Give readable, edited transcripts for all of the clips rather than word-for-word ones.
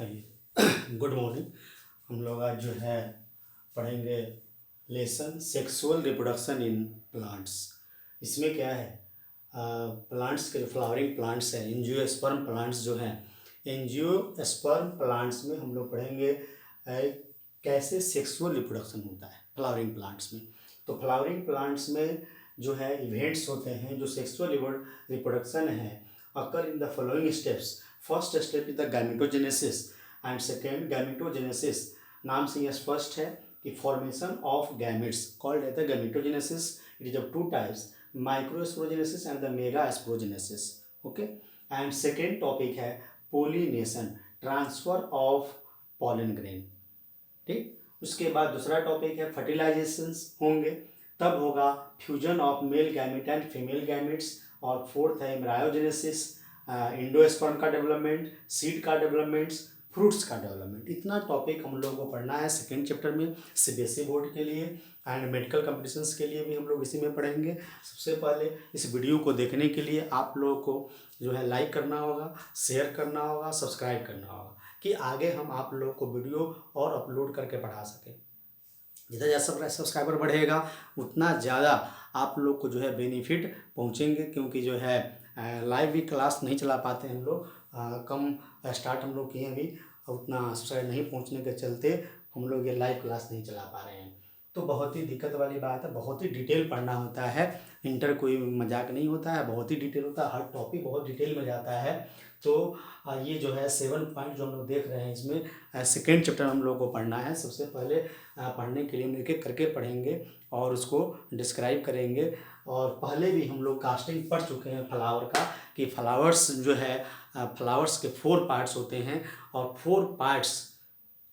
आइए good morning. हम लोग आज जो है पढ़ेंगे lesson sexual reproduction in plants. इसमें क्या है, प्लांट्स के जो फ्लावरिंग प्लांट्स हैं, एंजियोस्पर्म प्लांट्स जो हैं, एंजियोस्पर्म प्लांट्स में हम लोग पढ़ेंगे कैसे सेक्सुअल रिप्रोडक्शन होता है फ्लावरिंग प्लांट्स में। तो फ्लावरिंग प्लांट्स में जो है इवेंट्स होते हैं, जो सेक्सुअल रिप्रोडक्शन है occur in the following steps. First step is the gametogenesis and second gametogenesis. नाम से यह स्पष्ट है कि formation of gametes called as the gametogenesis. It is of two types, microsporogenesis and the mega sporogenesis. Okay, and second topic है pollination, transfer of pollen grain. ठीक, उसके बाद दूसरा टॉपिक है फर्टिलाइजेशंस होंगे, तब होगा fusion of male gamete and female gametes, और फोर्थ है एम्ब्रायोजेनेसिस, इंडोस्पर्म का डेवलपमेंट, सीड का डेवलपमेंट्स, फ्रूट्स का डेवलपमेंट। इतना टॉपिक हम लोग को पढ़ना है सेकेंड चैप्टर में सीबीएसई बोर्ड के लिए एंड मेडिकल कॉम्पिटिशन्स के लिए भी हम लोग इसी में पढ़ेंगे। सबसे पहले इस वीडियो को देखने के लिए आप लोगों को जो है लाइक करना होगा, शेयर करना होगा, सब्सक्राइब करना होगा कि आगे हम आप लोग को वीडियो और अपलोड करके पढ़ा सकें। जितना ज़्यादा सब्सक्राइबर बढ़ेगा उतना ज़्यादा आप लोग को जो है बेनिफिट पहुँचेंगे, क्योंकि जो है लाइव भी क्लास नहीं चला पाते हम लोग, कम स्टार्ट हम लोग किए अभी, उतना सब्सक्राइब नहीं पहुँचने के चलते हम लोग ये लाइव क्लास नहीं चला पा रहे हैं। तो बहुत ही दिक्कत वाली बात है, बहुत ही डिटेल पढ़ना होता है। इंटर कोई मजाक नहीं होता है, बहुत ही डिटेल होता है, हर टॉपिक बहुत डिटेल में जाता है। तो ये जो है 7 पॉइंट जो हम लोग देख रहे हैं, इसमें सेकेंड चैप्टर हम लोग को पढ़ना है। सबसे पहले पढ़ने के लिए हम एक एक करके पढ़ेंगे और उसको डिस्क्राइब करेंगे। और पहले भी हम लोग कास्टिंग पढ़ चुके हैं फ्लावर का, कि फ्लावर्स जो है फ्लावर्स के 4 पार्ट्स होते हैं, और 4 पार्ट्स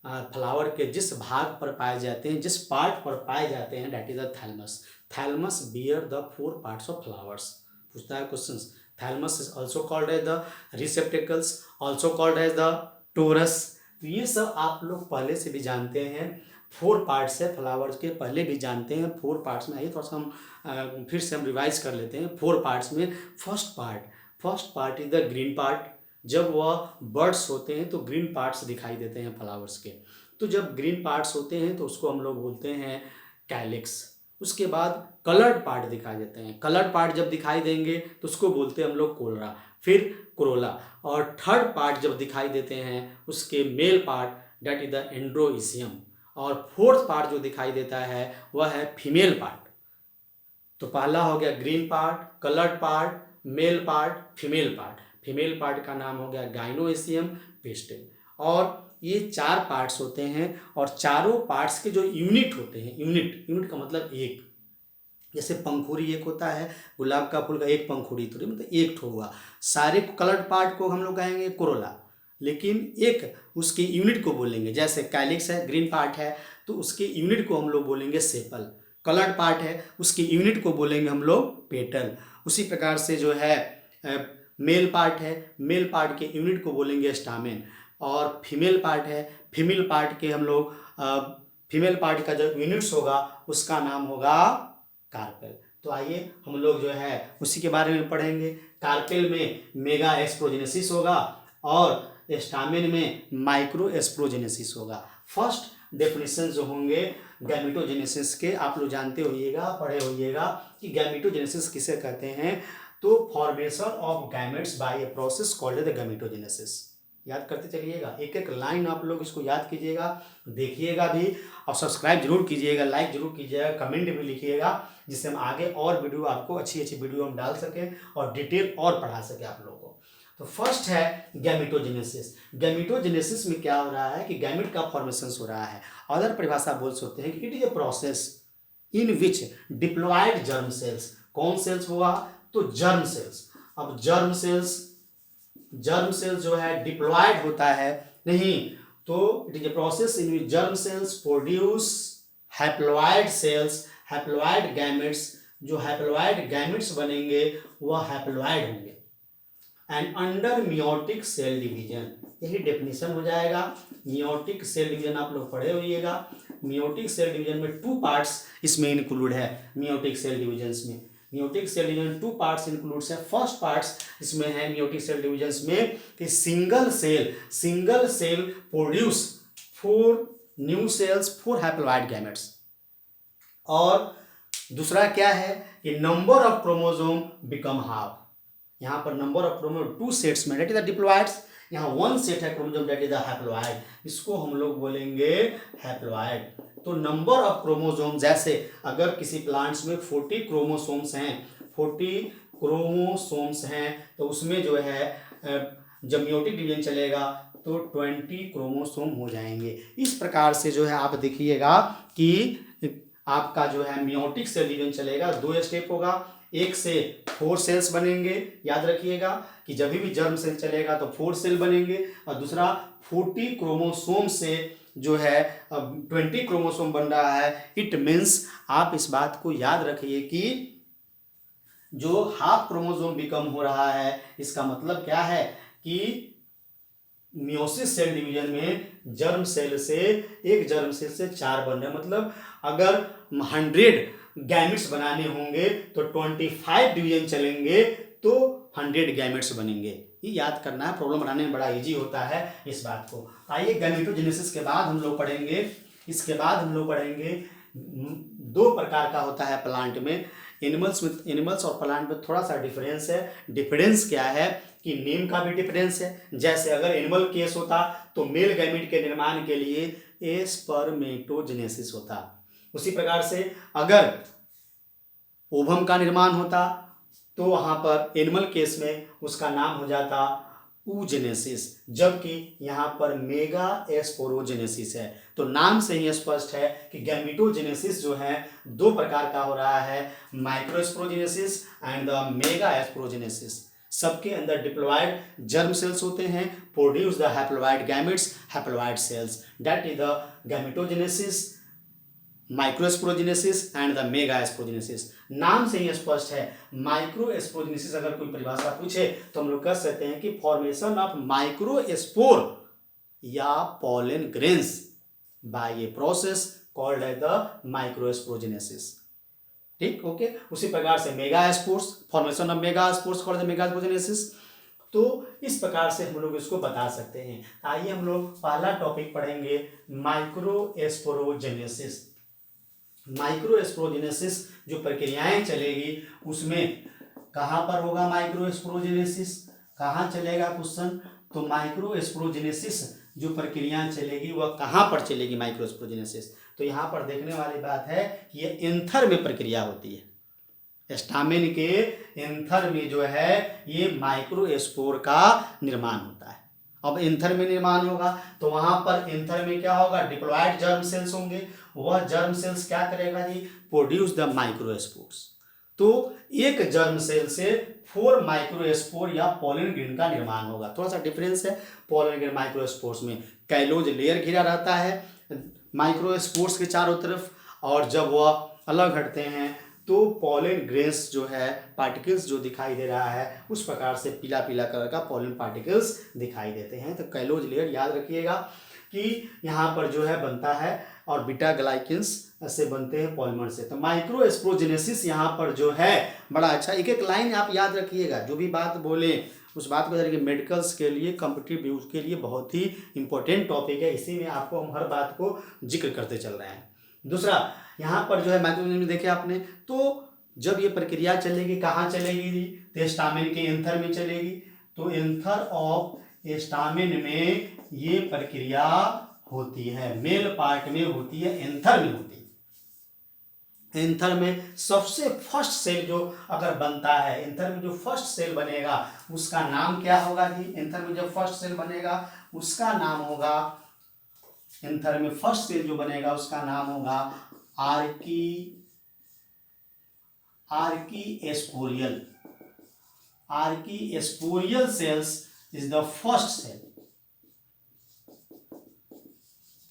फ्लावर के जिस भाग पर पाए जाते हैं, जिस पार्ट पर पाए जाते हैं, that is the thalamus. Thalamus bear the 4 parts of flowers. पूछता है questions. Thalamus is also called as the receptacles, also called as the torus. तो ये सब आप लोग पहले से भी जानते हैं। 4 पार्ट्स है फ्लावर्स के, पहले भी जानते हैं। 4 पार्ट्स में आइए थोड़ा सा हम फिर से हम रिवाइज कर लेते हैं। 4 पार्ट्स में first part is the green part. जब वह बर्ड्स होते हैं तो ग्रीन पार्ट्स दिखाई देते हैं फ्लावर्स के, तो जब ग्रीन पार्ट्स होते हैं तो उसको हम लोग बोलते हैं कैलिक्स। उसके बाद कलर्ड पार्ट दिखाई देते हैं, कलर्ड पार्ट जब दिखाई देंगे तो उसको बोलते हैं हम लोग कोलरा, फिर कोरोला। और थर्ड पार्ट जब दिखाई देते हैं उसके male part, that is the androecium. और फोर्थ पार्ट जो दिखाई देता है वह है फीमेल पार्ट। तो पहला हो गया green part, coloured part, male part, female part. Female part का नाम हो गया गाइनोइसियम पिस्टिल। और ये 4 पार्ट्स होते हैं, और चारों पार्ट्स के जो यूनिट होते हैं, यूनिट का मतलब एक, जैसे पंखुड़ी एक होता है, गुलाब का फूल का एक पंखुड़ी, तो मतलब एक ठो हुआ। सारे कलर्ड पार्ट को हम लोग कहेंगे कोरोला, लेकिन एक उसके यूनिट को बोलेंगे। जैसे कैलिक्स है, ग्रीन पार्ट है, तो उसके यूनिट को हम लोग बोलेंगे सेपल। कलर्ड पार्ट है, उसके यूनिट को बोलेंगे हम लोग पेटल। उसी प्रकार से जो है मेल पार्ट है, मेल पार्ट के यूनिट को बोलेंगे स्टामेन। और फीमेल पार्ट है, फीमेल पार्ट के हम लोग फीमेल पार्ट का जो यूनिट्स होगा उसका नाम होगा कार्पेल। तो आइए हम लोग जो है उसी के बारे में पढ़ेंगे। कार्पेल में मेगा एक्सप्रोजेनेसिस होगा और स्टामेन में माइक्रो एक्सप्रोजेनेसिस होगा। फर्स्ट डेफिनेशन जो होंगे गैमेटोजेनेसिस के, आप लोग जानते होइएगा, पढ़े होइएगा कि गैमेटोजेनेसिस किसे कहते हैं। तो formation of gametes by a process called the gametogenesis. याद करते चलिएगा, एक एक लाइन आप लोग इसको याद कीजिएगा, देखिएगा भी, और सब्सक्राइब जरूर कीजिएगा, लाइक जरूर कीजिएगा, कमेंट भी लिखिएगा, जिससे हम आगे और वीडियो आपको अच्छी अच्छी वीडियो हम डाल सकें और डिटेल और पढ़ा सकें आप लोगों को। तो फर्स्ट है गैमेटोजेनेसिस। गैमेटोजेनेसिस में क्या हो रहा है कि गैमेट का फॉर्मेशन हो रहा है। अदर परिभाषा बोल सकते हैं कि it is a process in which diploid germ cells. कौन सेल्स हुआ? तो जर्म सेल्स। अब जर्म सेल्स जो है डिप्लॉयड होता है नहीं, तो it is a process in which germ cells produce haploid cells, haploid gametes. जो हैप्लॉयड गैमेट्स बनेंगे वह हैप्लॉयड होंगे and under meiotic cell division. यही डेफिनेशन हो जाएगा। मियोटिक सेल डिवीजन आप लोग पढ़े होइएगा। मियोटिक सेल डिवीजन में 2 पार्ट्स इसमें इंक्लूड है। मियोटिक सेल डिवीजन में meiotic cell division two parts includes है। फर्स्ट पार्ट्स इसमें है मियोटिक सेल डिवीजन में कि single cell produce 4 new cells, 4 haploid gametes. और दूसरा क्या है कि number of chromosome become half. यहाँ पर नंबर ऑफ क्रोमोसोम 2 सेट्स में, दैट इज द डिप्लॉइड्स। यहाँ 1 सेट है chromosome, that is the haploid. इसको हम लोग बोलेंगे हैप्लॉइड। तो नंबर ऑफ क्रोमोसोम, जैसे अगर किसी प्लांट्स में 40 क्रोमोसोम्स हैं तो उसमें जो है जब मियोटिक डिवीजन चलेगा तो 20 क्रोमोसोम हो जाएंगे। इस प्रकार से जो है आप देखिएगा कि आपका जो है मियोटिक सेल डिवीजन चलेगा, 2 स्टेप होगा। 1 से 4 सेल्स बनेंगे, याद रखिएगा कि जब भी जर्म सेल चलेगा तो 4 सेल बनेंगे। और दूसरा 40 क्रोमोसोम से जो है 20 क्रोमोसोम बन रहा है। इट मीन्स आप इस बात को याद रखिए कि जो हाफ क्रोमोसोम बिकम हो रहा है, इसका मतलब क्या है कि मियोसिस सेल डिवीजन में जर्म सेल से 4 बन रहे हैं। मतलब अगर 100 गैमेट्स बनाने होंगे तो 25 डिवीजन चलेंगे तो 100 गैमेट्स बनेंगे। ये याद करना है, प्रॉब्लम बनाने में बड़ा इजी होता है इस बात को। आइए गैमेटोजेनेसिस के बाद हम लोग पढ़ेंगे, इसके बाद हम लोग पढ़ेंगे 2 प्रकार का होता है प्लांट में। एनिमल्स और प्लांट में थोड़ा सा डिफरेंस है। डिफरेंस क्या है कि नेम का भी डिफरेंस है। जैसे अगर एनिमल केस होता तो मेल गैमेट के निर्माण के लिए स्पर्मेटोजेनेसिस होता। उसी प्रकार से अगर ओवम का निर्माण होता तो वहां पर एनिमल केस में उसका नाम हो जाता oogenesis, जबकि यहाँ पर मेगा स्पोरोजेनेसिस है। तो नाम से ही स्पष्ट है कि गैमेटोजेनेसिस जो है 2 प्रकार का हो रहा है, microsporogenesis and the mega sporogenesis. सबके अंदर डिप्लॉइड जर्म सेल्स होते हैं, produce the haploid gametes, haploid cells, that is the gametogenesis, microsporogenesis and the mega sporogenesis. नाम से ही स्पष्ट है। माइक्रोस्पोरोजेनेसिस अगर कोई परिभाषा पूछे तो हम लोग कह सकते हैं कि फॉर्मेशन ऑफ माइक्रोस्पोर या pollen grains by a process called as the microsporogenesis. ठीक, ओके। उसी प्रकार से megaspores, formation of megaspores called the mega sporogenesis. तो इस प्रकार से हम लोग इसको बता सकते हैं। आइए हम लोग पहला टॉपिक पढ़ेंगे, माइक्रोस्पोरोजेनेसिस। माइक्रोस्पोरोजेनेसिस जो प्रक्रियाएं चलेगी उसमें कहाँ पर होगा माइक्रोस्पोरोजेनेसिस, कहाँ चलेगा क्वेश्चन। तो माइक्रोस्पोरोजेनेसिस जो प्रक्रियाएं चलेगी वह कहाँ पर चलेगी माइक्रोस्पोरोजेनेसिस। तो यहाँ पर देखने वाली बात है कि ये एंथर में प्रक्रिया होती है। स्टामेन के एंथर में जो है ये माइक्रोस्पोर का निर्माण होता है। अब एंथर में निर्माण होगा तो वहां पर एंथर में क्या होगा, डिप्लॉइड जर्म सेल्स होंगे। वह जर्म सेल्स क्या करेगा जी, प्रोड्यूस द माइक्रोस्पोर्स। तो एक जर्म सेल से 4 माइक्रोस्पोर या पॉलन ग्रेन का निर्माण होगा। थोड़ा सा डिफरेंस है। पॉलन ग्रेन माइक्रोस्पोर्स में कैलोज लेयर घिरा रहता है माइक्रोस्पोर्स के चारों तरफ, और जब वह अलग हटते हैं तो पॉलन ग्रेन्स जो है, पार्टिकल्स जो दिखाई दे रहा है उस प्रकार से पीला पीला कलर का पॉलन पार्टिकल्स दिखाई देते हैं। तो कैलोज लेयर याद रखिएगा कि यहाँ पर जो है बनता है, और बीटा ग्लाइकेंस से बनते हैं पॉलीमर से। तो माइक्रोस्पोरोजेनेसिस यहाँ पर जो है बड़ा अच्छा, एक एक लाइन आप याद रखिएगा, जो भी बात बोले उस बात को कि मेडिकल्स के लिए, कॉम्पिटिटिव यूज के लिए बहुत ही इंपॉर्टेंट टॉपिक है। इसी में आपको हम हर बात को जिक्र करते चल रहे हैं। दूसरा यहाँ पर जो है माइक्रोजेनेसिस में देखे आपने, तो जब ये प्रक्रिया चलेगी कहाँ चलेगी, तो स्टामेन के एंथर में चलेगी। तो एंथर ऑफ स्टामेन में ये प्रक्रिया होती है, मेल पार्ट में होती है, एंथर में होती है। एंथर में सबसे फर्स्ट सेल जो अगर बनता है, एंथर में जो फर्स्ट सेल बनेगा उसका नाम क्या होगा जी। एंथर में जो फर्स्ट सेल बनेगा उसका नाम होगा, एंथर में फर्स्ट सेल जो बनेगा उसका नाम होगा archesporial. Archesporial cells is the first cell,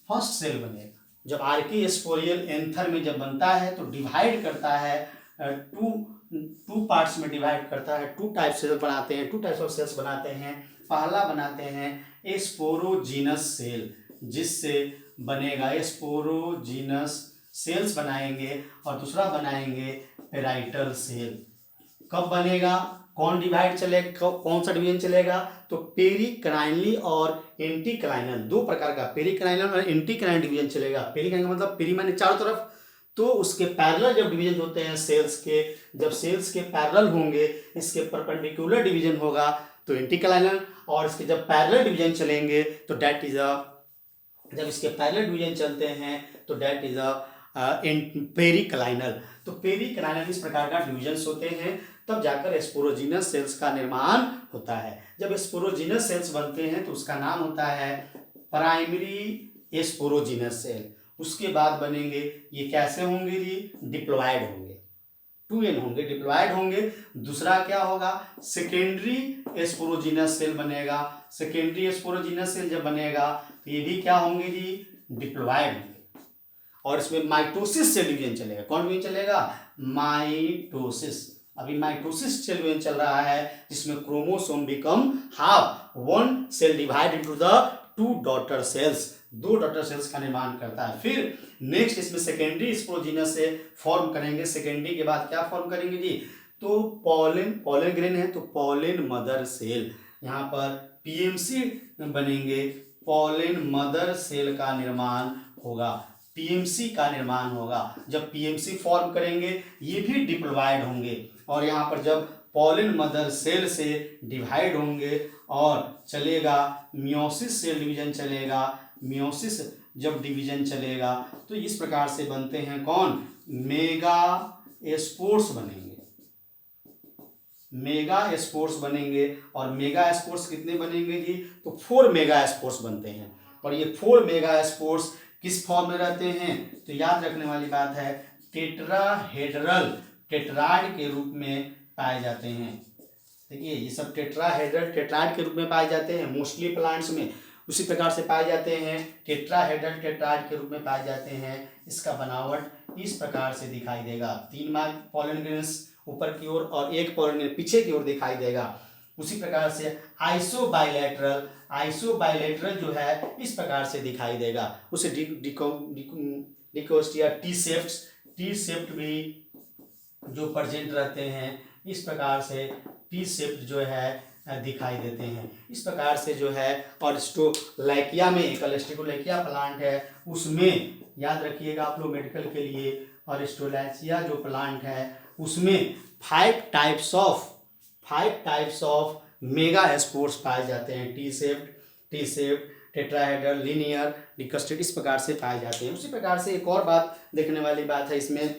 first cell बनेगा। जब आर्कीस्पोरियल एंथर में जब बनता है तो डिवाइड करता है, टू पार्ट्स में डिवाइड करता है। 2 टाइप सेल बनाते हैं, 2 टाइप्स ऑफ सेल्स बनाते हैं। पहला बनाते हैं स्पोरोजीनस सेल, जिससे बनेगा स्पोरोजीनस सेल्स बनाएंगे, और दूसरा बनाएंगे पेराइटल सेल। कब बनेगा, कौन डिवाइड चलेगा, कौन सा डिवीजन चलेगा, तो पेरिक्लाइनली और एंटीक्लाइनल, दो प्रकार का पेरिक्लाइनल और एंटीक्लाइनल डिवीजन चलेगा। पेरिक्लाइनल मतलब पेरी माने चारों तरफ, तो उसके पैरेलल जब डिवीजन होते हैं सेल्स के, जब सेल्स के पैरेलल होंगे, इसके परपेंडिकुलर डिवीजन होगा तो एंटीक्लाइनल, और इसके जब पैरेलल डिवीजन चलेंगे तो दैट इज अ, जब इसके पैरेलल डिवीजन चलते हैं तो दैट इज अ पेरिक्लाइनल। तो पेरिक्लाइनल इस प्रकार का डिवीजन होते हैं, तब जाकर स्पोरोजीनस सेल्स का निर्माण होता है। जब स्पोरोजीनस सेल्स बनते हैं तो उसका नाम होता है प्राइमरी स्पोरोजीनस सेल। उसके बाद बनेंगे, ये कैसे होंगे जी, डिप्लॉयड होंगे, 2n होंगे, डिप्लॉयड होंगे। दूसरा क्या होगा, सेकेंडरी स्पोरोजीनस सेल बनेगा। सेकेंडरी स्पोरोजीनस सेल जब बनेगा तो ये भी क्या होंगे जी, डिप्लॉयड होंगे। और इसमें माइटोसिस सेल डिवीजन चलेगा। कौन डिवीजन चलेगा, माइटोसिस। अभी माइटोसिस सेल डिवीजन चल रहा है जिसमें chromosome become half, one cell divide into the two daughter cells, दो डॉटर सेल्स का निर्माण करता है। फिर नेक्स्ट इसमें सेकेंडरी स्पोरोजीनस से फॉर्म करेंगे। सेकेंडरी के बाद क्या फॉर्म करेंगे जी, तो पॉलन ग्रेन है तो पॉलन मदर सेल, यहाँ पर पीएमसी बनेंगे, पॉलन मदर सेल का निर्माण होगा, पीएमसी का निर्माण होगा। जब पीएमसी फॉर्म करेंगे ये भी डिप्लॉयड होंगे, और यहाँ पर जब पॉलन मदर सेल से डिवाइड होंगे और चलेगा मियोसिस सेल डिवीजन चलेगा। मियोसिस जब डिवीजन चलेगा तो इस प्रकार से बनते हैं कौन, मेगा स्पोर्स बनेंगे, मेगा स्पोर्स बनेंगे। और मेगा स्पोर्स कितने बनेंगे जी, तो 4 मेगा स्पोर्स बनते हैं। और ये 4 मेगा स्पोर्स किस फॉर्म में रहते हैं, तो याद रखने वाली बात है, टेट्राहेड्रल टेट्राइड के रूप में पाए जाते हैं। देखिए ये सब टेट्राहेड्रल टेट्राइड के रूप में पाए जाते हैं, मोस्टली प्लांट्स में उसी प्रकार से पाए जाते हैं, टेट्राहेड्रल टेट्राइड के रूप में पाए जाते हैं। इसका बनावट इस प्रकार से दिखाई देगा, 3 पॉलन ग्रेन्स ऊपर की ओर और एक पॉलन ग्रेन पीछे की ओर दिखाई देगा। उसी प्रकार से आइसोबाइलेटरल, आइसोबाइलेटरल जो है इस प्रकार से दिखाई देगा। उसे डिकोस्टिया टी शेप्ड भी जो प्रेजेंट रहते हैं, इस प्रकार से टी शेप्ड जो है दिखाई देते हैं। इस प्रकार से जो है, और स्टोलैकिया में एक स्टिकोलैकिया प्लांट है, उसमें याद रखिएगा आप लोग मेडिकल के लिए, और स्टोलैकिया जो प्लांट है उसमें 5 टाइप्स ऑफ मेगा स्पोर्स पाए जाते हैं, टी शेप्ड, टेट्राहेड्रल, लीनियर, डिकस्टेड, इस प्रकार से पाए जाते हैं। उसी प्रकार से एक और बात देखने वाली बात है इसमें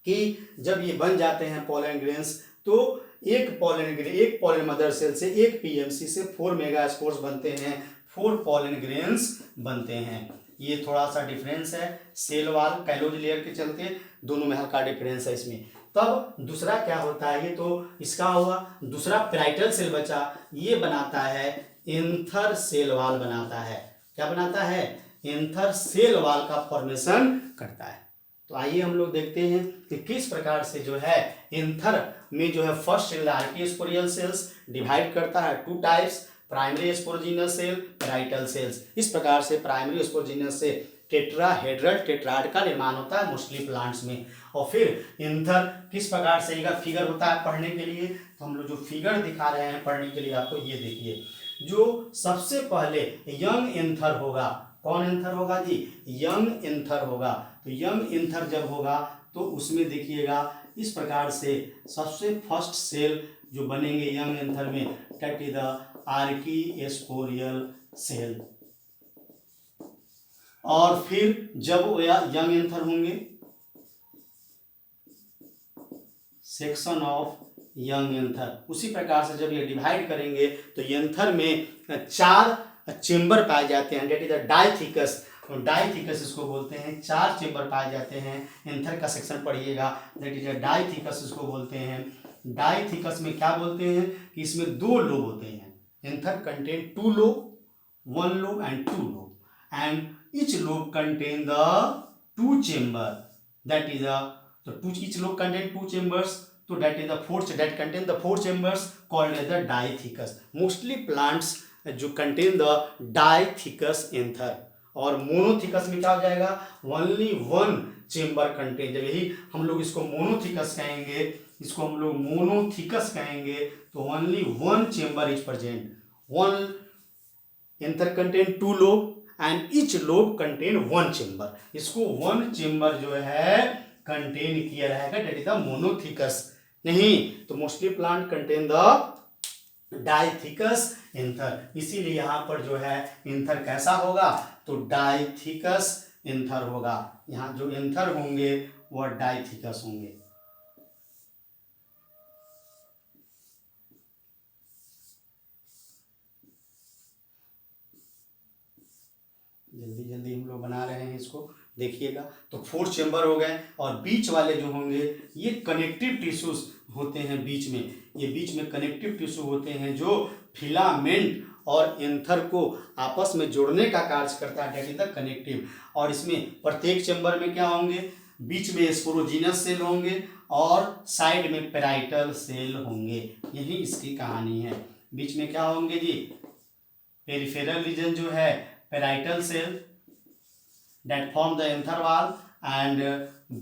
कि जब ये बन जाते हैं पॉलन ग्रेन्स, तो एक पॉलन मदर सेल से, एक पीएमसी से 4 मेगा स्पोर्स बनते हैं, 4 पॉलन ग्रेन्स बनते हैं। ये थोड़ा सा डिफरेंस है, सेल वाल कैलोज लेयर के चलते दोनों में हल्का डिफरेंस है इसमें। तब दूसरा क्या होता है, ये तो इसका हुआ, दूसरा पेराइटल सेल बचा, ये बनाता है एंथर सेल वाल बनाता है। क्या बनाता है, एंथर सेल वाल का फॉर्मेशन करता है। तो आइए हम लोग देखते हैं कि किस प्रकार से जो है एंथर में जो है first cell archesporial cells divide करता है, 2 types, primary sporogenous cell, parietal cells. इस प्रकार से प्राइमरी स्पोरोजीनस से टेट्राहेड्रल टेट्राइड का निर्माण होता है मोस्टली प्लांट्स में। और फिर एंथर किस प्रकार से इसका फिगर होता है पढ़ने के लिए, तो हम लोग जो फिगर दिखा रहे हैं पढ़ने के लिए आपको, ये देखिए, जो सबसे पहले यंग एंथर होगा, कौन एंथर होगा जी, यंग एंथर होगा। तो यंग एंथर जब होगा तो उसमें देखिएगा इस प्रकार से सबसे फर्स्ट सेल जो बनेंगे यंग एंथर में, दैट इज द आर्कियोस्पोरियल सेल। और फिर जब यंग एंथर होंगे, सेक्शन ऑफ यंग एंथर, उसी प्रकार से जब ये डिवाइड करेंगे तो एंथर में 4 चेंबर पाए जाते हैं, दैट इज द डाइथिकस, डाइथिकस इसको बोलते हैं, 4 चेंबर पाए जाते हैं। एंथर का सेक्शन पढ़िएगा, दैट इज द डाइथिकस इसको बोलते हैं। डाइथिकस में क्या बोलते हैं कि इसमें 2 लोब होते हैं, anther contain 2 lobe, 1 lobe and 2 lobe, and each lobe contain the 2 chamber, that is each lobe contain 2 chambers, so that is the 4 that contain the 4 chambers called as the diathecus. Mostly plants जो contain the diathecus anther, और monothecous में क्या हो जाएगा, only 1 chamber contain, जब यही हम लोग इसको मोनोथिकस कहेंगे इसको हम लोग मोनोथिकस कहेंगे। तो only one chamber is present, one anther contain two lobe and each lobe contain one chamber. इसको वन चेम्बर जो है कंटेन किया रहेगा, डेट इज द मोनोथिकस। नहीं तो mostly plant contain the डाइथिकस anther, इसीलिए यहां पर जो है एंथर कैसा होगा, तो डाइथिकस एंथर होगा। यहाँ जो एंथर होंगे वह डाइथिकस होंगे। जल्दी जल्दी हम लोग बना रहे हैं इसको, देखिएगा। तो 4 चेम्बर हो गए, और बीच वाले जो होंगे ये कनेक्टिव टिश्यूज होते हैं बीच में, ये बीच में कनेक्टिव टिश्यू होते हैं जो फिलामेंट और एंथर को आपस में जोड़ने का कार्य करता है, डेट इज द कनेक्टिव। और इसमें प्रत्येक चेम्बर में क्या होंगे, बीच में स्पोरोजीनस सेल होंगे और साइड में पेराइटल सेल होंगे। यही इसकी कहानी है। बीच में क्या होंगे जी, पेरिफेरल रीजन जो है parietal cell that form the anther wall, and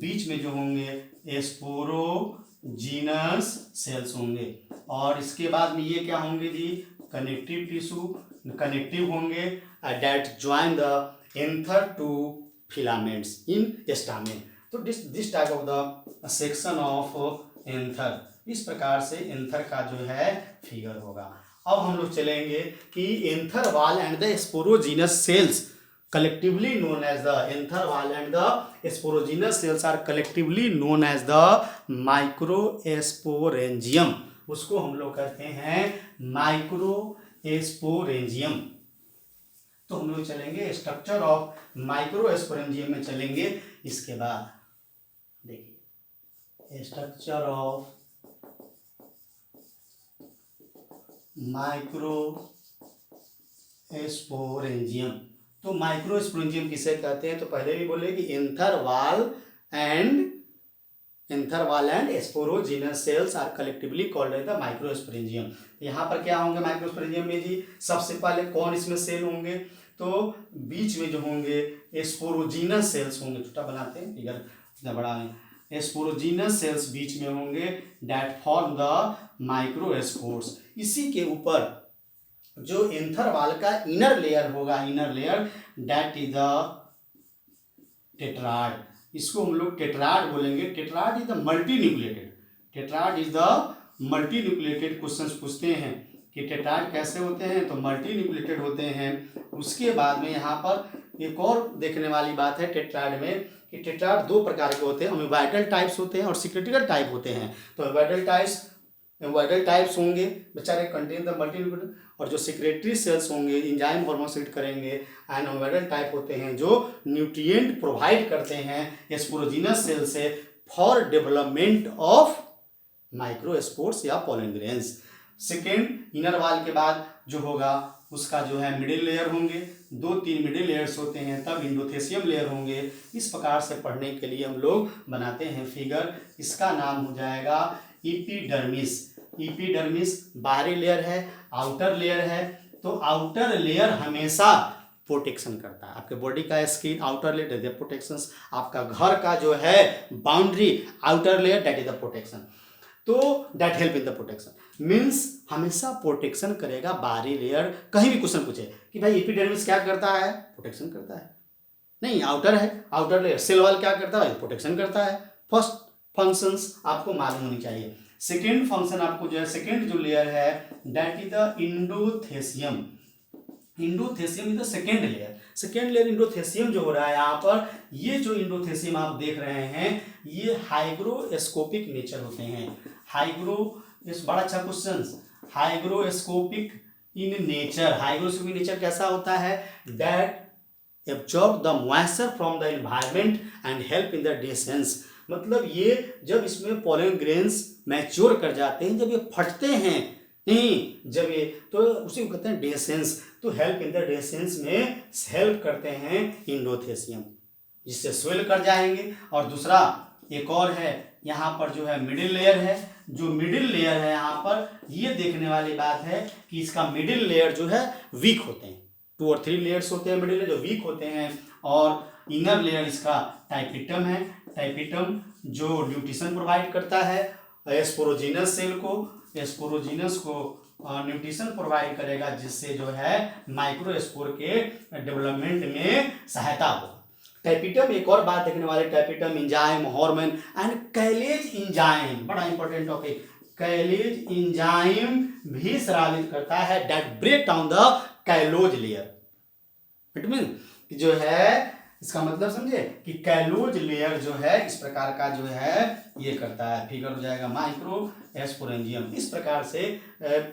बीच में जो होंगे स्पोरोजीनस सेल्स होंगे। और इसके बाद में ये क्या होंगे जी, कनेक्टिव टिश्यू, कनेक्टिव होंगे that join the anther to filaments in stamen. तो this type of the section of anther, इस प्रकार से एंथर का जो है फिगर होगा। अब हम लोग चलेंगे कि anther wall and the sporogenous cells collectively known as the anther wall and the sporogenous cells are collectively known as the microsporangium। उसको हम लोग कहते हैं माइक्रोस्पोरेंजियम। तो हम लोग चलेंगे स्ट्रक्चर ऑफ माइक्रोस्पोरेंजियम में चलेंगे। इसके बाद देखिए स्ट्रक्चर ऑफ माइक्रोस्पोरेंजियम। तो माइक्रोस्पोरेंजियम किसे कहते हैं, तो पहले भी बोले कि anther wall and sporogenous cells are collectively called as the microsporangium. यहाँ पर क्या होंगे माइक्रोस्पोरेंजियम में जी, सबसे पहले कौन इसमें सेल होंगे, तो बीच में जो होंगे स्पोरोजीनस सेल्स होंगे। छोटा बनाते हैं फिगर, इतना बड़ा है। स्पोरोजीनस सेल्स बीच में होंगे दैट फॉर्म द माइक्रोस्पोर्स। इसी के ऊपर जो एंथर वॉल का इनर लेयर होगा, inner layer that is the tetrad. इसको हम लोग टेट्राड बोलेंगे। Tetrad is the multi nucleated, tetrad is the multi nucleated. Questions पूछते हैं कि टेट्राड कैसे होते हैं, तो मल्टी न्यूक्लिएटेड होते हैं। उसके बाद में यहाँ पर एक और देखने वाली बात है टेट्राड में कि टेट्राड 2 प्रकार के होते हैं, अमीबाइडल टाइप्स होते हैं और सिक्रेटिकल टाइप होते हैं। तो अमीबाइडल टाइप्स होंगे बेचारे कंटेन द मल्टी न्यूक्लिएटेड, और जो सेक्रेटरी सेल्स होंगे एंजाइम हार्मोन सेक्रेट करेंगे। एंड अमीबाइडल टाइप होते हैं जो न्यूट्रिएंट प्रोवाइड करते हैं स्पोरोजीनस सेल से फॉर डेवलपमेंट ऑफ माइक्रोस्पोर्स या pollen grains. Second inner wall के बाद जो होगा उसका जो है मिडिल लेयर होंगे, 2-3 मिडिल लेयर्स होते हैं, तब इंडोथेसियम लेयर होंगे। इस प्रकार से पढ़ने के लिए हम लोग बनाते हैं फिगर। इसका नाम हो जाएगा एपिडर्मिस। एपिडर्मिस बाहरी लेयर है, आउटर लेयर है। तो आउटर लेयर हमेशा प्रोटेक्शन करता है आपके बॉडी का skin, outer layer that protection. आपका घर का जो है boundary, outer layer that is the protection. तो that help in the protection means हमेशा प्रोटेक्शन करेगा बाहरी लेयर। कहीं भी क्वेश्चन पूछे कि भाई एपिडर्मिस क्या करता है, प्रोटेक्शन करता है। नहीं आउटर है, आउटर लेयर। सेल वॉल क्या करता है, प्रोटेक्शन करता है। फर्स्ट फंक्शंस आपको मालूम होनी चाहिए। सेकेंड फंक्शन आपको जो है, सेकेंड जो लेयर है that is the endothecium. Endothecium is the second layer. Second layer endothecium जो हो रहा है यहाँ पर, ये जो इंडोथेसियम आप देख रहे हैं ये हाइग्रोस्कोपिक नेचर होते हैं। बड़ा अच्छा question, hygroscopic in nature. Hygroscopic nature कैसा होता है, that absorb the moisture from the environment and help in the dehiscence. मतलब ये जब इसमें पोलन ग्रेन्स मैच्योर कर जाते हैं, जब ये फटते हैं, नहीं जब ये, तो उसी को कहते हैं डेसेंस। तो हेल्प इन द डेसेंस में हेल्प करते हैं इंडोथेसियम, जिससे स्वेल कर जाएंगे। और दूसरा एक और है यहाँ पर जो है मिडिल लेयर है। जो मिडिल लेयर है यहाँ पर, ये देखने वाली बात है कि इसका मिडिल लेयर जो है वीक होते हैं। 2 और 3 लेयर्स होते हैं मिडिल लेयर जो वीक होते हैं। और इनर लेयर इसका टाइपिटम है। टाइपिटम जो न्यूट्रिशन प्रोवाइड करता है। एस्पोरोजीनस को न्यूट्रिशन प्रोवाइड करेगा, जिससे जो है माइक्रोस्पोर के डेवलपमेंट में सहायता होगा। टैपिटम, एक और बात देखने वाले, tapetum enzyme, hormone and callase enzyme, बड़ा इंपॉर्टेंट टॉपिक। कैलेज इंजाइम भी स्रावित करता है that break down the callose layer. It mean जो है, इसका मतलब समझे कि कैलोज लेयर जो है इस प्रकार का जो है ये करता है। फिगर हो जाएगा माइक्रोस्पोरेंजियम। इस प्रकार से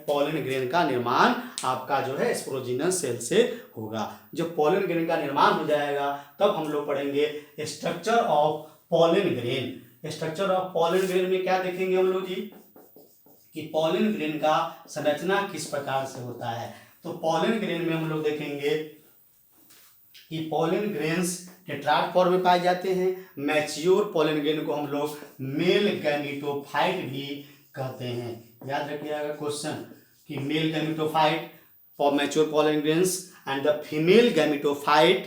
पॉलन ग्रेन का निर्माण आपका जो है स्पोरोजिनस सेल से होगा। जब पॉलन ग्रेन का निर्माण हो जाएगा तब हम लोग पढ़ेंगे structure of pollen grain. Structure of pollen grain में क्या देखेंगे हम लोग जी, कि पॉलन ग्रेन का संरचना किस प्रकार से होता है। तो पॉलन ग्रेन में हम लोग देखेंगे कि पॉलन ग्रेन्स टेट्राड फॉर्म में पाए जाते हैं। मैच्योर पॉलन ग्रेन को हम लोग मेल गैमेटोफाइट भी कहते हैं। याद रखिएगा क्वेश्चन कि male gametophyte for mature pollen grains and the female gametophyte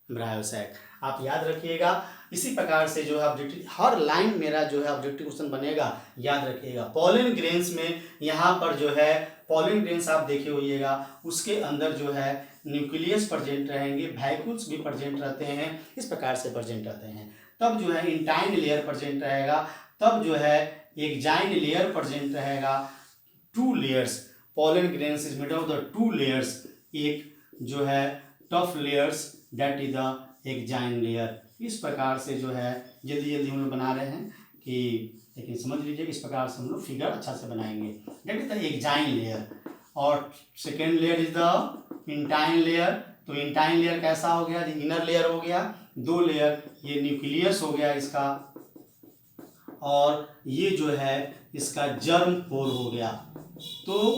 embryo sac. आप याद रखिएगा। इसी प्रकार से जो है ऑब्जेक्टिव, हर लाइन मेरा जो है ऑब्जेक्टिव क्वेश्चन बनेगा, याद रखिएगा। पॉलन ग्रेन्स में यहाँ पर जो है पॉलन ग्रेन्स आप देखे होइएगा, उसके अंदर जो है न्यूक्लियस प्रेजेंट रहेंगे, वैक्यूल्स भी प्रेजेंट रहते हैं, इस प्रकार से प्रेजेंट रहते हैं। तब जो है इंटाइन लेयर प्रेजेंट रहेगा, तब जो है एक जाइन लेयर प्रेजेंट रहेगा। 2 layers, pollen grains is made of the 2 layers. एक जो है tough layers that is the एक जाइन लेयर। इस प्रकार से जो है जल्दी जल्दी हम लोग बना रहे हैं कि, लेकिन समझ लीजिए इस प्रकार से हम लोग फिगर अच्छा से बनाएंगे। दैट इज द एक जाइन लेयर। और second layer is the intine layer. तो इंटाइन लेयर कैसा हो गया, इनर लेयर हो गया। 2 लेयर, ये न्यूक्लियस हो गया इसका, और ये जो है इसका जर्म पोर हो गया। तो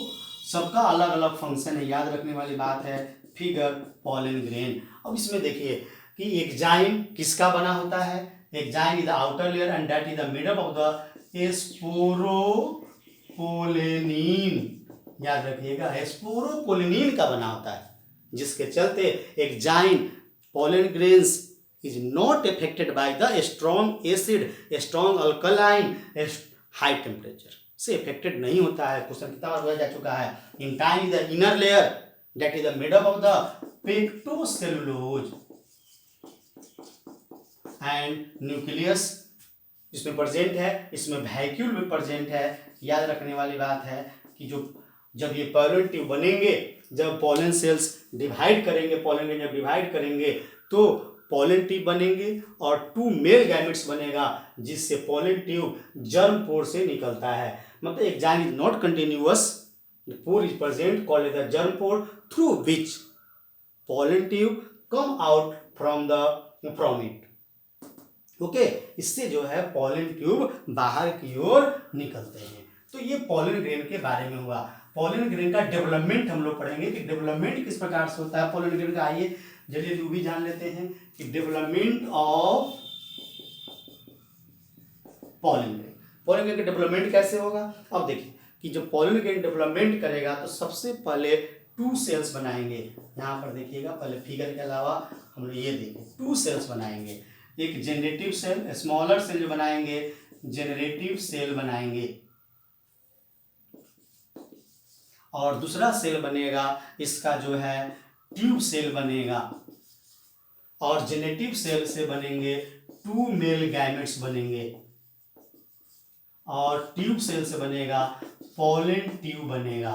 सबका अलग अलग फंक्शन है, याद रखने वाली बात है। Figure pollen grain. अब इसमें देखिए कि एक जाइन किसका बना होता है। एक जाइन is the outer layer and that is the made up of the sporopollenin. याद रखिएगा स्पोरोपोलेनिन का बना होता है, जिसके चलते एक जाइन pollen grains is not affected by the strong acid, strong alkaline, high temperature से अफेक्टेड नहीं होता है। क्वेश्चन कितना बार बोला जा चुका है। Intine is the inner layer that is the made up of the pectocellulose and nucleus इसमें प्रेजेंट है, इसमें वैक्यूल भी प्रेजेंट है। याद रखने वाली बात है कि जब ये पॉलन ट्यूब बनेंगे, जब पॉलन सेल्स डिवाइड करेंगे, पॉलन ग्रेन जब डिवाइड करेंगे तो पॉलन ट्यूब बनेंगे और 2 मेल गैमेट्स बनेगा, जिससे पॉलन ट्यूब जर्म पोर से निकलता है। मतलब exine is not continuous, the pore is present called the germ pore through which pollen tube come out from it. Okay, इससे जो है पॉलन ट्यूब बाहर की ओर निकलते हैं। तो ये पॉलन ग्रेन के बारे में हुआ। पॉलन ग्रेन का डेवलपमेंट हम लोग पढ़ेंगे कि डेवलपमेंट किस प्रकार से होता है पॉलन ग्रेन का। आइए जल्दी भी जान लेते हैं कि development of pollen grain. Pollen grain का डेवलपमेंट कैसे होगा। अब देखिए कि जब पॉलन ग्रेन डेवलपमेंट करेगा तो सबसे पहले 2 सेल्स बनाएंगे। यहाँ पर देखिएगा, पहले फिगर के अलावा हम लोग ये देखें 2 सेल्स बनाएंगे। एक जनरेटिव सेल, स्मॉलर सेल जो बनाएंगे, जनरेटिव सेल बनाएंगे, और दूसरा सेल बनेगा इसका जो है ट्यूब सेल बनेगा। और जेनेटिव सेल से बनेंगे 2 मेल गैमेट्स बनेंगे, और ट्यूब सेल से बनेगा पॉलन ट्यूब बनेगा।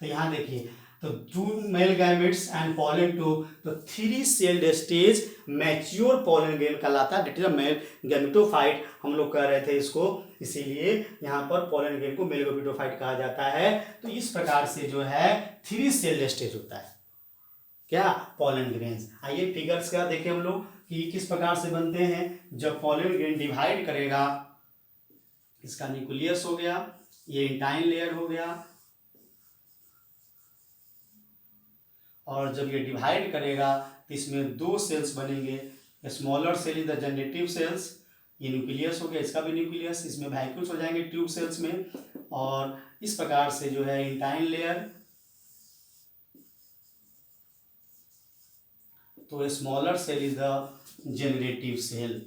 तो यहाँ देखिए, तो 2 male gametes and pollen tube, तो 3 sailed stage mature pollen grain कहलाता है। That is a male gametophyte हम लोग कह रहे थे इसको, इसीलिए यहाँ पर पॉलन ग्रेन को मेल गैमेटोफाइट कहा जाता है। तो इस प्रकार से जो है 3 सेल्ड स्टेज होता है क्या, पॉलन ग्रेन्स। आइए फिगर्स का देखें हम लोग कि किस प्रकार से बनते हैं। जब पॉलन ग्रेन डिवाइड करेगा, इसका न्यूक्लियस हो गया, ये इंटाइन लेयर हो गया, और जब ये डिवाइड करेगा तो इसमें 2 सेल्स बनेंगे। Smaller cell is the generative cells, ये न्यूक्लियस हो गया, इसका भी न्यूक्लियस, इसमें वैक्यूल्स हो जाएंगे ट्यूब सेल्स में। और इस प्रकार से जो है इंटाइन लेयर, तो smaller cell is the generative cell,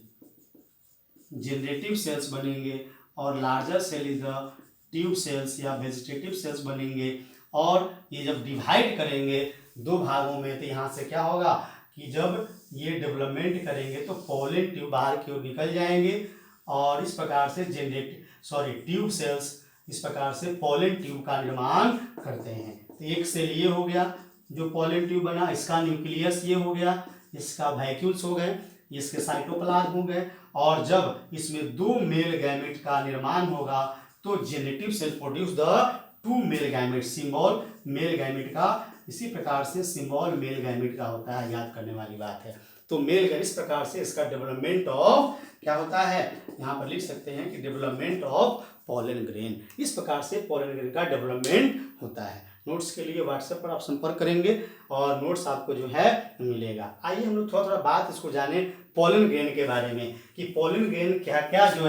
generative cells बनेंगे, और larger cell is the tube cells या वेजिटेटिव सेल्स बनेंगे। और ये जब डिवाइड करेंगे दो भागों में तो यहाँ से क्या होगा कि जब ये डेवलपमेंट करेंगे तो पोलन ट्यूब बाहर की ओर निकल जाएंगे और इस प्रकार से ट्यूब सेल्स इस प्रकार से पोलन ट्यूब का निर्माण करते हैं। तो एक सेल ये हो गया जो पोलन ट्यूब बना, इसका न्यूक्लियस ये हो गया, इसका वैक्यूल्स हो गए, इसके साइटोप्लाज्म हो गए। और जब इसमें दो मेल गैमेट का निर्माण होगा तो generative cell produce the two male gamete, symbol male gamete का। इसी प्रकार से सिंबल मेल गैमेट का होता है, याद करने वाली बात है। तो मेल गैमेट इस प्रकार से इसका डेवलपमेंट ऑफ क्या होता है, यहाँ पर लिख सकते हैं कि डेवलपमेंट ऑफ पोलन ग्रेन। इस प्रकार से पोलन ग्रेन का डेवलपमेंट होता है। नोट्स के लिए व्हाट्सएप पर आप संपर्क करेंगे और नोट्स आपको जो है मिलेगा। आइए हम लोग थोड़ा थोड़ा बात इसको जाने पोलन ग्रेन के बारे में कि पोलन ग्रेन क्या क्या जो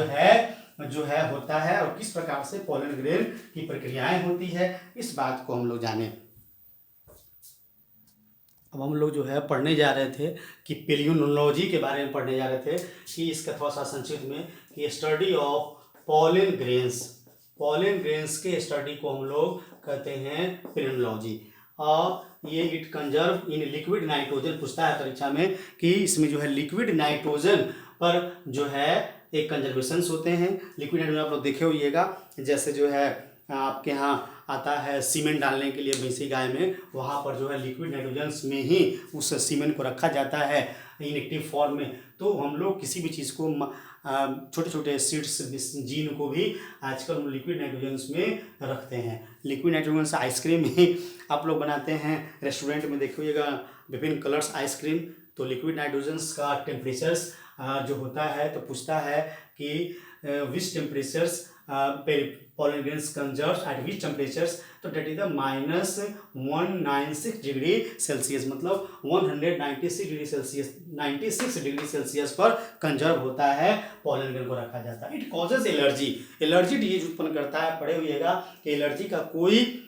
है होता है और किस प्रकार से पोलन ग्रेन की प्रक्रियाएं होती है, इस बात को हम लोग जाने। अब हम लोग जो है पढ़ने जा रहे थे कि पेलियोनोलॉजी के बारे में पढ़ने जा रहे थे कि इसका थोड़ा सा संक्षिप्त में कि स्टडी ऑफ पोलन ग्रेन्स के स्टडी को हम लोग कहते हैं पेलियोनोलॉजी। और ये it conserve in liquid nitrogen, पूछता है परीक्षा में कि इसमें जो है लिक्विड नाइट्रोजन पर जो है एक कंजर्वेशंस होते हैं। लिक्विड नाइट्रोजन आप लोग देखे होइएगा, जैसे जो है आपके यहाँ आता है सीमेंट डालने के लिए भैंसी गाय में, वहाँ पर जो है लिक्विड नाइट्रोजन में ही उस सीमेंट को रखा जाता है इनएक्टिव फॉर्म में। तो हम लोग किसी भी चीज़ को छोटे छोटे सीड्स जीन को भी आजकल हम लिक्विड नाइट्रोजन में रखते हैं। लिक्विड नाइट्रोजन से आइसक्रीम ही आप लोग बनाते हैं, रेस्टोरेंट में देखिएगा विभिन्न कलर्स आइसक्रीम। तो लिक्विड नाइट्रोजन का टेम्परेचर्स जो होता है तो पूछता है कि which temperatures pollen grains conserves at which temperatures, तो that is the -196 degree Celsius, मतलब 196 डिग्री सेल्सियस 96 डिग्री सेल्सियस पर कंजर्व होता है, पोलन ग्रेन को रखा जाता है। इट कॉजेज एलर्जी डिजीज उत्पन्न करता है। पढ़े होइएगा कि एलर्जी का कोई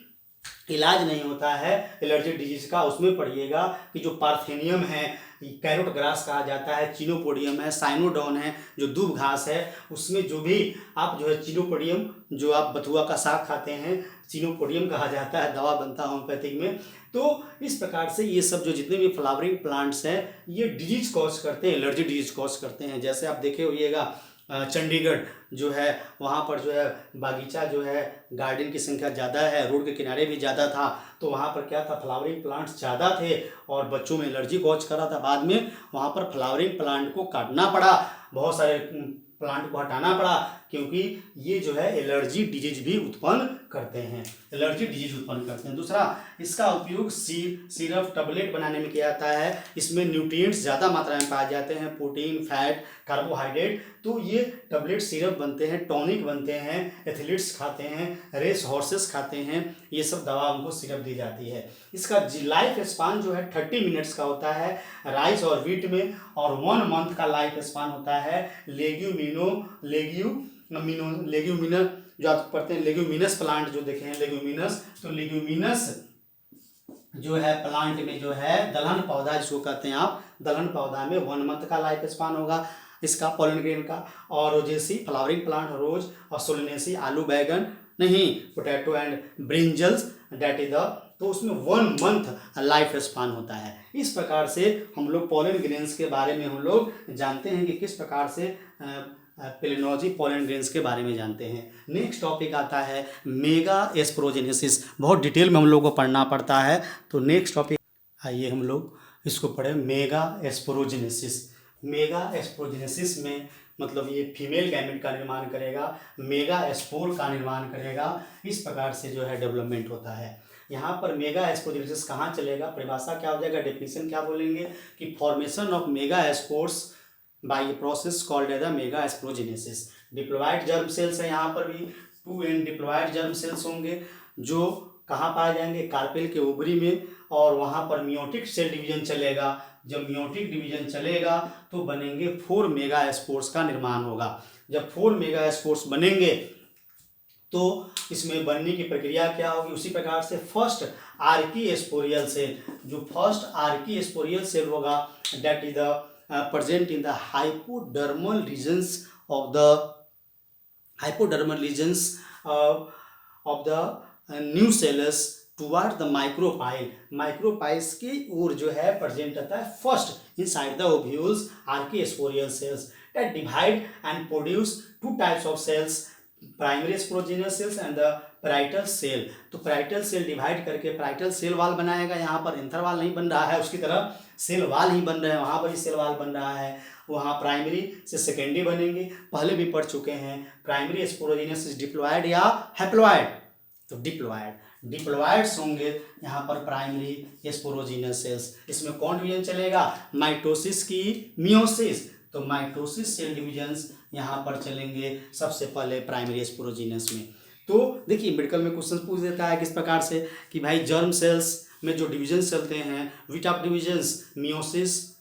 इलाज नहीं होता है एलर्जी डिजीज का। उसमें पढ़िएगा कि जो पार्थेनियम है, कैरोट ग्रास कहा जाता है, चिनोपोडियम है, साइनोडॉन है, जो दूब घास है, उसमें जो भी आप जो है चिनोपोडियम, जो आप बथुआ का साग खाते हैं, चिनोपोडियम कहा जाता है, दवा बनता है होम्योपैथिक में। तो इस प्रकार से ये सब जो जितने भी फ्लावरिंग प्लांट्स हैं ये डिजीज कॉज करते हैं, एलर्जी डिजीज कॉज करते हैं। जैसे आप देखे होइएगा चंडीगढ़ जो है वहाँ पर जो है बागीचा जो है गार्डन की संख्या ज़्यादा है, रोड के किनारे भी ज़्यादा था, तो वहाँ पर क्या था फ्लावरिंग प्लांट्स ज़्यादा थे और बच्चों में एलर्जी कॉज कर रहा था। बाद में वहाँ पर फ्लावरिंग प्लांट को काटना पड़ा, बहुत सारे प्लांट को हटाना पड़ा, क्योंकि ये जो है एलर्जी डिजीज भी उत्पन्न करते हैं, दूसरा इसका उपयोग सिरप टैबलेट बनाने में किया जाता है। इसमें न्यूट्रिएंट्स ज़्यादा मात्रा में पाए जाते हैं, प्रोटीन, फैट, कार्बोहाइड्रेट। तो ये टैबलेट सिरप बनते हैं, टॉनिक बनते हैं, एथलीट्स खाते हैं, रेस हॉर्सेस खाते हैं, ये सब दवा उनको सिरप दी जाती है। इसका लाइफ स्पान जो है 30 मिनट्स का होता है राइस और व्हीट में, और 1 मंथ का लाइफ स्पान होता है लेग्यूमिनस जो आप पढ़ते हैं, लेग्यूमिनस प्लांट जो देखे हैं लेग्यूमिनस, तो लेग्यूमिनस जो है प्लांट में जो है दलहन पौधा जिसको कहते हैं आप, दलहन पौधा में 1 मंथ का लाइफ स्पान होगा इसका पोलन ग्रेन का। और रोजेसी फ्लावरिंग प्लांट रोज और सोलेनेसी आलू बैगन नहीं potato and brinjals that is the, तो उसमें 1 मंथ लाइफ स्पान होता है। इस प्रकार से हम लोग पोलन ग्रेन्स के बारे में हम लोग जानते हैं कि किस प्रकार से पेलियोलॉजी पोलन ग्रेन्स के बारे में जानते हैं। नेक्स्ट टॉपिक आता है मेगा एस्पोरोजेनेसिस, बहुत डिटेल में हम लोग को पढ़ना पड़ता है। तो नेक्स्ट टॉपिक आइए हम लोग इसको पढ़ें, मेगा एस्पोरोजेनेसिस में मतलब ये फीमेल गैमेट का निर्माण करेगा, मेगा एस्पोर का निर्माण करेगा। इस प्रकार से जो है डेवलपमेंट होता है। यहाँ पर मेगा एस्पोरोजेनेसिस कहाँ चलेगा, परिभाषा क्या हो जाएगा, डेफिनेशन क्या बोलेंगे कि formation of mega spores by a process called as the mega sporogenesis. Diploid germ cells है, यहाँ पर भी 2 एंड डिप्लॉइड जर्म सेल्स होंगे जो कहाँ पाए जाएंगे, कार्पेल के ओवरी में, और वहाँ पर मियोटिक सेल डिवीजन चलेगा। जब मियोटिक डिवीजन चलेगा तो बनेंगे 4 मेगा एस्पोर्स का निर्माण होगा। जब 4 मेगा एस्पोर्स बनेंगे तो इसमें बनने की प्रक्रिया क्या होगी, उसी प्रकार से फर्स्ट आर्की एस्पोरियल सेल, जो फर्स्ट आर्की एस्पोरियल सेल होगा that is the present in the hypodermal regions of the hypodermal regions of the new cells toward the micropyle, micropyles की ओर जो है प्रेजेंट रहता है first inside the ovules archesporial cells that divide and produce two types of cells, primary sporogenous cells and the parietal cell. तो parietal cell divide करके parietal cell wall बनाएगा, यहाँ पर एंथर वाल नहीं बन रहा है, उसकी तरह सेल वाल ही बन रहे हैं, वहाँ पर ही सेल वाल बन रहा है। वहाँ प्राइमरी से सेकेंडरी बनेंगे, पहले भी पढ़ चुके हैं। प्राइमरी स्पोरोजिनस डिप्लॉयड या हैप्लॉयड, तो डिप्लॉयड्स होंगे यहाँ पर प्राइमरी स्पोरोजिनस सेल्स। इसमें कौन डिवीजन चलेगा? माइटोसिस की मियोसिस, तो माइटोसिस सेल डिविजन्स यहाँ पर चलेंगे सबसे पहले प्राइमरी स्पोरोजिनस में। तो देखिए मेडिकल में क्वेश्चन पूछ देता है किस प्रकार से कि भाई जर्म सेल्स में जो डिविजन चलते हैं, which of divisions, meiosis,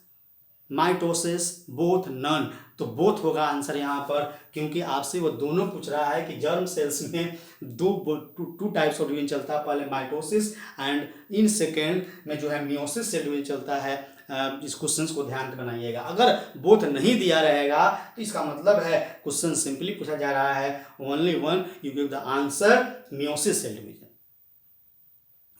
mitosis, both, none, तो बोथ होगा आंसर यहाँ पर, क्योंकि आपसे वो दोनों पूछ रहा है कि जर्म सेल्स में टू टाइप्स ऑफ डिवीजन चलता है, पहले माइटोसिस एंड इन सेकेंड में जो है मियोसिस से डिवीजन चलता है। इस क्वेश्चन को ध्यान से बनाइएगा, अगर बोथ नहीं दिया रहेगा तो इसका मतलब है क्वेश्चन सिंपली पूछा जा रहा है only one, you give the answer meiosis cell division.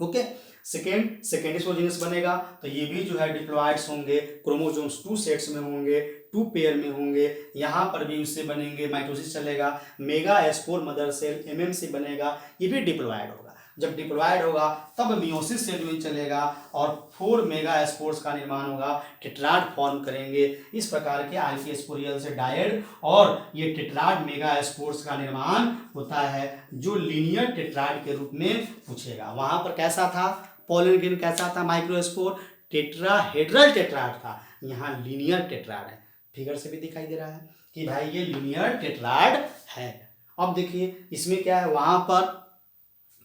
Okay, second sporogenous बनेगा तो ये भी जो है डिप्लॉयड्स होंगे, क्रोमोसोम्स 2 सेट्स में होंगे, 2 पेयर में होंगे, यहाँ पर भी उससे बनेंगे, माइटोसिस चलेगा। मेगा एस्पोर मदर सेल एमएमसी बनेगा, ये भी डिप्लॉयड होगा। जब डिप्लॉयड होगा तब मियोसिस सेल डिवीजन चलेगा और 4 मेगा एस्पोर्स का निर्माण होगा, टेट्राड फॉर्म करेंगे। इस प्रकार के आर्किस्पोरियल से डायड और ये टेट्राड मेगा एस्पोर्स का निर्माण होता है, जो लीनियर टेट्राड के रूप में पूछेगा। वहां पर कैसा था, पोलन ग्रेन कैसा था, माइक्रोस्पोर टेट्राहेड्रल टेट्राड था, यहाँ लीनियर टेट्राड है। फिगर से भी दिखाई दे रहा है कि भाई ये लीनियर टेट्राड है। अब देखिए इसमें क्या है, वहां पर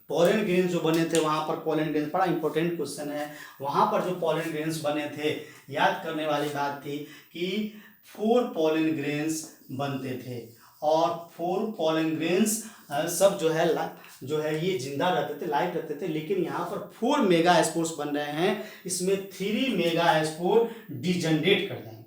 पोलन ग्रेन्स जो बने थे, वहां पर पोलन ग्रेन्स, बड़ा इंपॉर्टेंट क्वेश्चन है, वहां पर जो पोलन ग्रेन्स बने थे, याद करने वाली बात थी कि 4 पोलन ग्रेन्स बनते थे और 4 पोलन ग्रेन्स सब जो है ये जिंदा रहते थे, लाइव रहते थे, लेकिन यहाँ पर 4 मेगा स्पोर्स बन रहे हैं, इसमें 3 मेगा स्पोर डिजनरेट कर जाएंगे,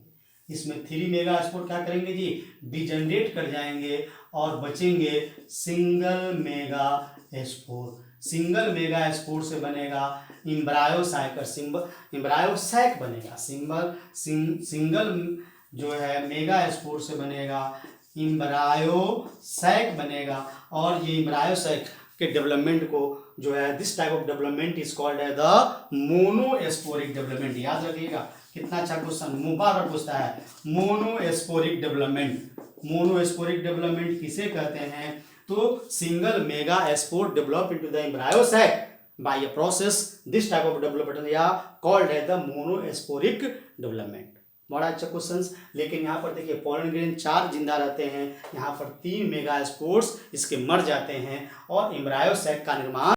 इसमें 3 मेगा स्पोर क्या करेंगे जी, डिजनरेट कर जाएंगे और बचेंगे single mega spore. Single mega spore से बनेगा इम्ब्रायोसैक बनेगा, सिंगल जो है मेगा स्पोर से बनेगा इम्ब्रायोसैक बनेगा। और ये इम्ब्रायोसैक के डेवलपमेंट को जो है this type of development is called है द मोनोस्पोरिक डेवलपमेंट। याद रखिएगा, कितना अच्छा क्वेश्चन, बार पूछता है, मोनोस्पोरिक डेवलपमेंट। मोनोस्पोरिक डेवलपमेंट किसे कहते हैं, तो single megaspore develop into the embryo sac by a process, this type of development या कॉल्ड है द मोनोस्पोरिक डेवलपमेंट। बड़ा अच्छा क्वेश्चन। लेकिन यहाँ पर देखिए पोलन ग्रेन 4 जिंदा रहते हैं, यहाँ पर 3 मेगा स्पोर्स इसके मर जाते हैं और एम्ब्रायोसैक का निर्माण